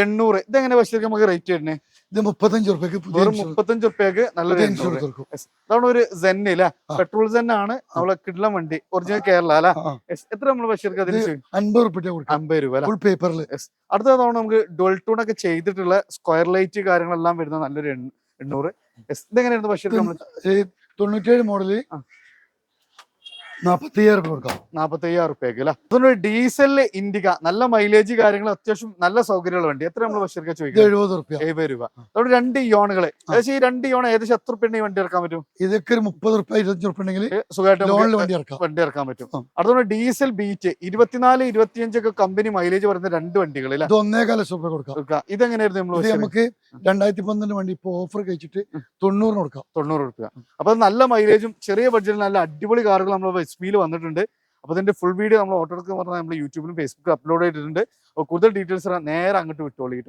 800. ഇതെങ്ങനെ ബഷീർക്ക് നമുക്ക് റേറ്റ് വരുന്നത്? ഇത് 35 റുപ്യക്ക് വെറും 35 റുപ്യക്ക് നല്ലൊരു അതാണ് ഒരു സെന്ന് അല്ലെ, പെട്രോൾ സെൻ ആണ് നമ്മളെ കിഡ്ലം വണ്ടി, ഒറിജിനൽ കേരള അല്ലെ. എത്ര നമ്മൾ ബഷീർക്ക് അതിന് 50 റുപ്യ 50 രൂപ ഫുൾ പേപ്പറിൽ. അടുത്ത തവണ നമുക്ക് ഡുവൽ ടൂൺ ഒക്കെ ചെയ്തിട്ടുള്ള സ്ക്വയർ ലൈറ്റ് കാര്യങ്ങളെല്ലാം വരുന്ന നല്ലൊരു 800. ഇതെങ്ങനെയായിരുന്നു ബഷീർക്ക്? 97 മോഡല് 45,000 റുപ്യ കൊടുക്കാം. 45,000 റുപ്യക്ക് അല്ലെ. അതൊരു ഡീസലില് ഇൻഡിക, നല്ല മൈലേജ് കാര്യങ്ങൾ, അത്യാവശ്യം നല്ല സൗകര്യമുള്ള വണ്ടി. എത്ര നമ്മൾ ബഷീർക്ക് ചോദിക്കാം? 70 റുപ്യ. 70 രൂപ. അതുകൊണ്ട് 2 ഇയോണുകള്, ഏകദേശം ഈ 2 ഇയോൺ ഏകദേശം എത്ര റുപ്യ വണ്ടി ഇറക്കാൻ പറ്റും? ഇതൊക്കെ ഒരു 30 റുപ്യ 25 റുപ്യ ഉണ്ടെങ്കിൽ സുഖമായിട്ട് വണ്ടി ഇറക്കാൻ പറ്റും. അതുകൊണ്ട് ഡീസൽ ബീറ്റ് 24, 25 ഒക്കെ കമ്പനി മൈലേജ് പറയുന്ന 2 വണ്ടികൾ 1.25 റുപ്യ കൊടുക്കാം. ഇതെങ്ങനെയായിരുന്നു നമ്മൾ? നമുക്ക് 2012 വണ്ടി ഇപ്പൊ ഓഫർ കഴിച്ചിട്ട് 90 കൊടുക്കാം. 90 റുപ്യ. അപ്പൊ നല്ല മൈലേജും ചെറിയ ബഡ്ജറ്റിൽ നല്ല അടിപൊളി കാറുകൾ നമ്മൾ എസ്പിയിൽ വന്നിട്ടുണ്ട്. അപ്പൊ ഇതിന്റെ ഫുൾ വീഡിയോ നമ്മൾ ഓട്ടോർക്ക് പറഞ്ഞാൽ നമ്മൾ യൂട്യൂബിലും ഫേസ്ബുക്കിലും അപ്ലോഡ് ചെയ്തിട്ടുണ്ട്. കൂടുതൽ ഡീറ്റെയിൽസ് നേരെ അങ്ങോട്ട് വിട്ടോളൂ കേട്ടോ.